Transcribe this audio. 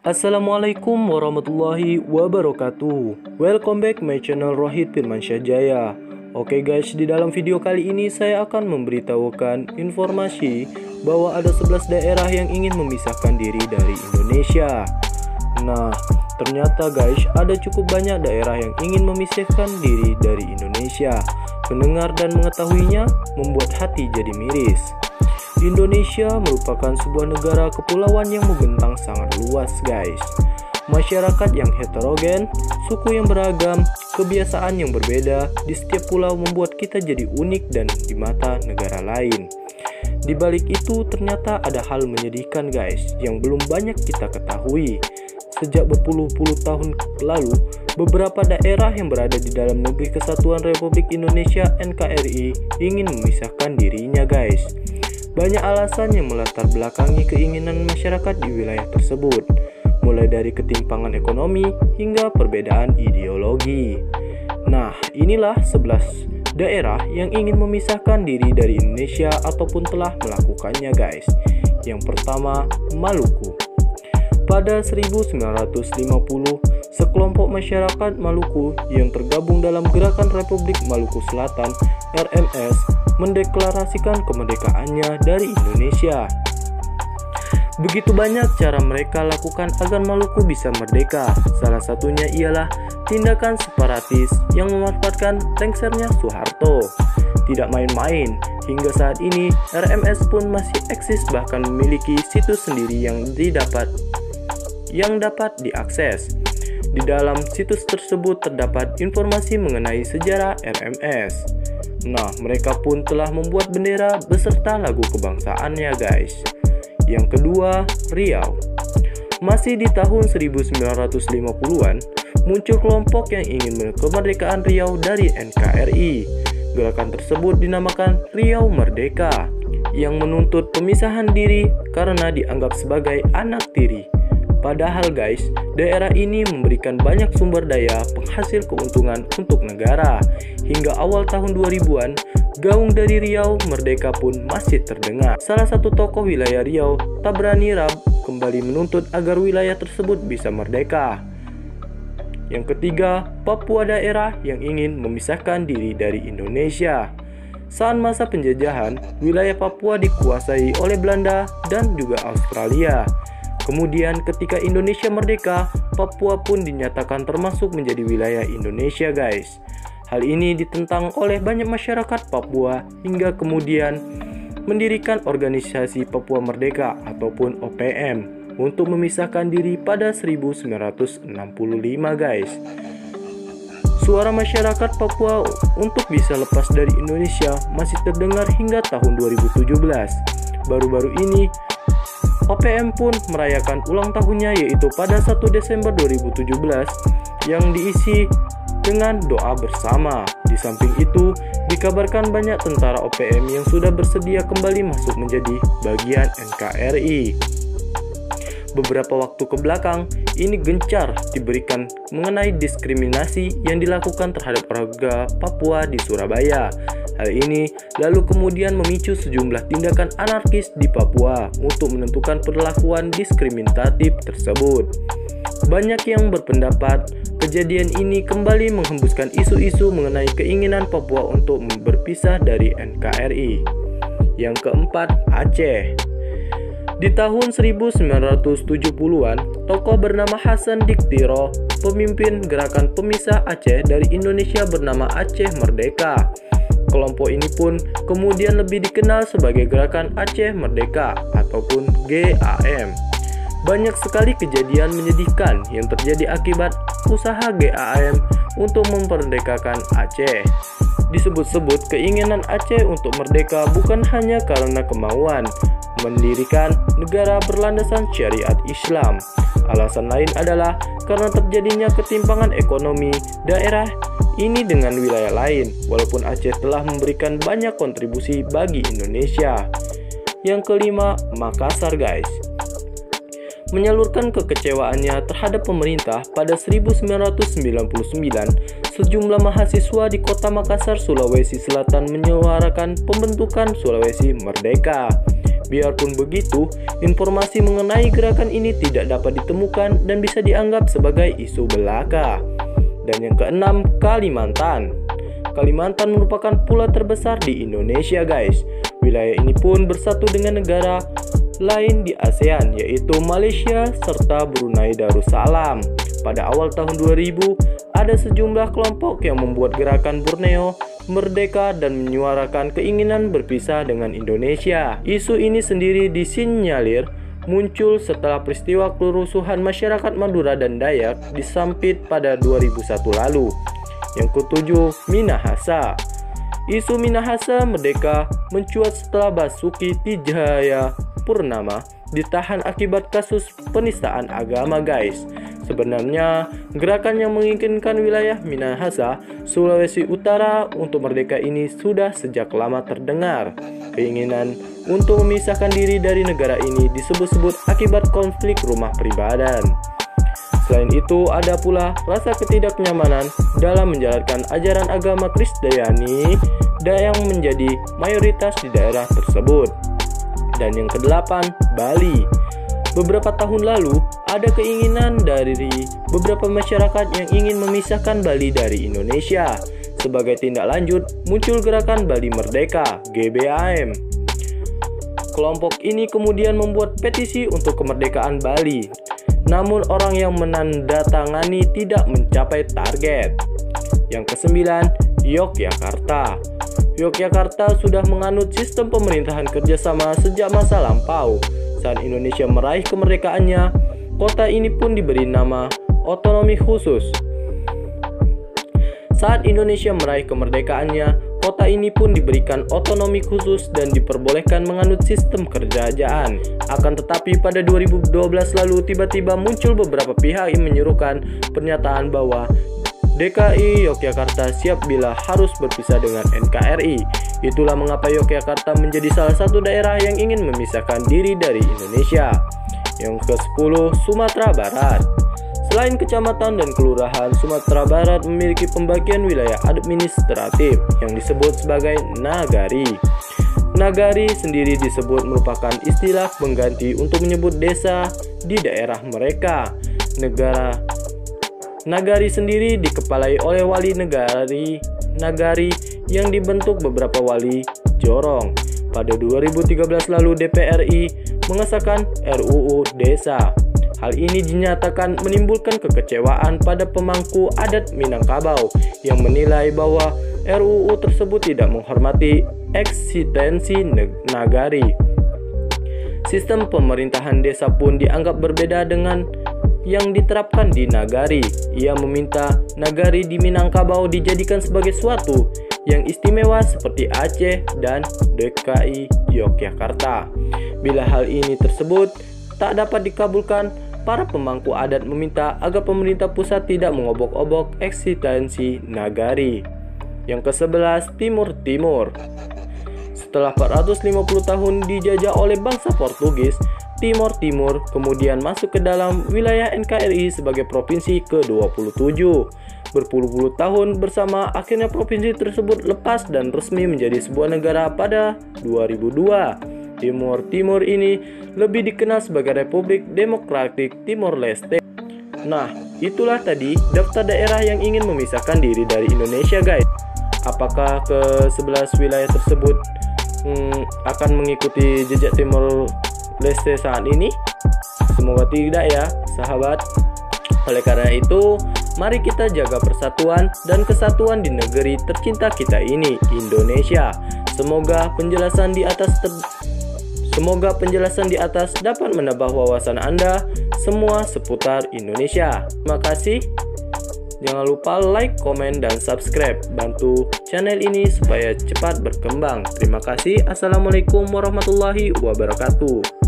Assalamualaikum warahmatullahi wabarakatuh. Welcome back my channel Rohit Firmansyah Jaya. Oke guys, di dalam video kali ini saya akan memberitahukan informasi bahwa ada 11 daerah yang ingin memisahkan diri dari Indonesia. Nah, ternyata guys, ada cukup banyak daerah yang ingin memisahkan diri dari Indonesia. Mendengar dan mengetahuinya membuat hati jadi miris. Indonesia merupakan sebuah negara kepulauan yang membentang sangat luas guys. Masyarakat yang heterogen, suku yang beragam, kebiasaan yang berbeda di setiap pulau membuat kita jadi unik dan di mata negara lain. Di balik itu ternyata ada hal menyedihkan guys yang belum banyak kita ketahui. Sejak berpuluh-puluh tahun lalu, beberapa daerah yang berada di dalam negeri Kesatuan Republik Indonesia (NKRI) ingin memisahkan dirinya guys. Banyak alasan yang melatar belakangi keinginan masyarakat di wilayah tersebut, mulai dari ketimpangan ekonomi hingga perbedaan ideologi. Nah, inilah 11 daerah yang ingin memisahkan diri dari Indonesia ataupun telah melakukannya guys. Yang pertama, Maluku. Pada 1950, sekelompok masyarakat Maluku yang tergabung dalam Gerakan Republik Maluku Selatan (RMS) mendeklarasikan kemerdekaannya dari Indonesia. Begitu banyak cara mereka lakukan agar Maluku bisa merdeka. Salah satunya ialah tindakan separatis yang memanfaatkan lengsernya Soeharto. Tidak main-main, hingga saat ini RMS pun masih eksis, bahkan memiliki situs sendiri yang dapat diakses. Di dalam situs tersebut terdapat informasi mengenai sejarah RMS. Nah, mereka pun telah membuat bendera beserta lagu kebangsaannya guys. Yang kedua, Riau. Masih di tahun 1950-an, muncul kelompok yang ingin kemerdekaan Riau dari NKRI. Gerakan tersebut dinamakan Riau Merdeka, yang menuntut pemisahan diri karena dianggap sebagai anak tiri. Padahal guys, daerah ini memberikan banyak sumber daya penghasil keuntungan untuk negara. Hingga awal tahun 2000-an, gaung dari Riau Merdeka pun masih terdengar. Salah satu tokoh wilayah Riau, Tabrani Rab, kembali menuntut agar wilayah tersebut bisa merdeka. Yang ketiga, Papua, daerah yang ingin memisahkan diri dari Indonesia. Saat masa penjajahan, wilayah Papua dikuasai oleh Belanda dan juga Australia. Kemudian ketika Indonesia merdeka, Papua pun dinyatakan termasuk menjadi wilayah Indonesia guys. Hal ini ditentang oleh banyak masyarakat Papua hingga kemudian mendirikan organisasi Papua Merdeka ataupun OPM untuk memisahkan diri pada 1965 guys. Suara masyarakat Papua untuk bisa lepas dari Indonesia masih terdengar hingga tahun 2017. Baru-baru ini OPM pun merayakan ulang tahunnya, yaitu pada 1 Desember 2017 yang diisi dengan doa bersama. Di samping itu, dikabarkan banyak tentara OPM yang sudah bersedia kembali masuk menjadi bagian NKRI. Beberapa waktu ke belakang, ini gencar diberikan mengenai diskriminasi yang dilakukan terhadap warga Papua di Surabaya. Hal ini lalu kemudian memicu sejumlah tindakan anarkis di Papua untuk menentukan perlakuan diskriminatif tersebut. Banyak yang berpendapat kejadian ini kembali menghembuskan isu-isu mengenai keinginan Papua untuk berpisah dari NKRI. Yang keempat, Aceh. Di tahun 1970-an, tokoh bernama Hasan Diktiro, pemimpin gerakan pemisah Aceh dari Indonesia bernama Aceh Merdeka. Kelompok ini pun kemudian lebih dikenal sebagai Gerakan Aceh Merdeka ataupun GAM. Banyak sekali kejadian menyedihkan yang terjadi akibat usaha GAM untuk memerdekakan Aceh. Disebut-sebut keinginan Aceh untuk merdeka bukan hanya karena kemauan mendirikan negara berlandaskan syariat Islam. Alasan lain adalah karena terjadinya ketimpangan ekonomi daerah ini dengan wilayah lain, walaupun Aceh telah memberikan banyak kontribusi bagi Indonesia. Yang kelima, Makassar guys. Menyalurkan kekecewaannya terhadap pemerintah pada 1999, sejumlah mahasiswa di kota Makassar, Sulawesi Selatan menyuarakan pembentukan Sulawesi Merdeka. Biarpun begitu, informasi mengenai gerakan ini tidak dapat ditemukan dan bisa dianggap sebagai isu belaka. Dan yang keenam, Kalimantan. Kalimantan merupakan pulau terbesar di Indonesia guys. Wilayah ini pun bersatu dengan negara lain di ASEAN yaitu Malaysia serta Brunei Darussalam. Pada awal tahun 2000, ada sejumlah kelompok yang membuat gerakan Borneo merdeka dan menyuarakan keinginan berpisah dengan Indonesia. Isu ini sendiri disinyalir muncul setelah peristiwa kerusuhan masyarakat Madura dan Dayak di Sampit pada 2001 lalu. Yang ketujuh, Minahasa. Isu Minahasa merdeka mencuat setelah Basuki Tjahayapurnama ditahan akibat kasus penistaan agama guys. Sebenarnya gerakan yang menginginkan wilayah Minahasa, Sulawesi Utara untuk merdeka ini sudah sejak lama terdengar. Keinginan untuk memisahkan diri dari negara ini disebut-sebut akibat konflik rumah pribadan. Selain itu, ada pula rasa ketidaknyamanan dalam menjalankan ajaran agama Kristiani yang menjadi mayoritas di daerah tersebut. Dan yang kedelapan, Bali. Beberapa tahun lalu, ada keinginan dari beberapa masyarakat yang ingin memisahkan Bali dari Indonesia. Sebagai tindak lanjut, muncul gerakan Bali Merdeka (GBAM). Kelompok ini kemudian membuat petisi untuk kemerdekaan Bali. Namun orang yang menandatangani tidak mencapai target. Yang kesembilan, Yogyakarta. Yogyakarta sudah menganut sistem pemerintahan kerjasama sejak masa lampau. Saat Indonesia meraih kemerdekaannya, kota ini pun diberi nama otonomi khusus. Saat Indonesia meraih kemerdekaannya, kota ini pun diberikan otonomi khusus dan diperbolehkan menganut sistem kerajaan. Akan tetapi pada 2012 lalu tiba-tiba muncul beberapa pihak yang menyerukan pernyataan bahwa DKI Yogyakarta siap bila harus berpisah dengan NKRI. Itulah mengapa Yogyakarta menjadi salah satu daerah yang ingin memisahkan diri dari Indonesia. Yang ke-10, Sumatera Barat. Selain kecamatan dan kelurahan, Sumatera Barat memiliki pembagian wilayah administratif yang disebut sebagai nagari. Nagari sendiri disebut merupakan istilah pengganti untuk menyebut desa di daerah mereka. Nagari sendiri dikepalai oleh wali nagari yang dibentuk beberapa wali jorong. Pada 2013 lalu DPR RI mengesahkan RUU Desa. Hal ini dinyatakan menimbulkan kekecewaan pada pemangku adat Minangkabau yang menilai bahwa RUU tersebut tidak menghormati eksistensi nagari. Sistem pemerintahan desa pun dianggap berbeda dengan yang diterapkan di nagari. Ia meminta nagari di Minangkabau dijadikan sebagai suatu yang istimewa seperti Aceh dan DKI Yogyakarta. Bila hal ini tersebut tak dapat dikabulkan, para pemangku adat meminta agar pemerintah pusat tidak mengobok-obok eksistensi nagari. Yang ke-11, Timur Timur. Setelah 450 tahun dijajah oleh bangsa Portugis, Timor Timur kemudian masuk ke dalam wilayah NKRI sebagai provinsi ke-27. Berpuluh-puluh tahun bersama, akhirnya provinsi tersebut lepas dan resmi menjadi sebuah negara pada 2002. Timor Timur ini lebih dikenal sebagai Republik Demokratik Timor Leste. Nah, itulah tadi daftar daerah yang ingin memisahkan diri dari Indonesia guys. Apakah ke-11 wilayah tersebut akan mengikuti jejak Timor Leste saat ini? Semoga tidak ya sahabat. Oleh karena itu, mari kita jaga persatuan dan kesatuan di negeri tercinta kita ini, Indonesia. Semoga penjelasan di atas dapat menambah wawasan Anda semua seputar Indonesia. Terima kasih. Jangan lupa like, komen, dan subscribe. Bantu channel ini supaya cepat berkembang. Terima kasih. Assalamualaikum warahmatullahi wabarakatuh.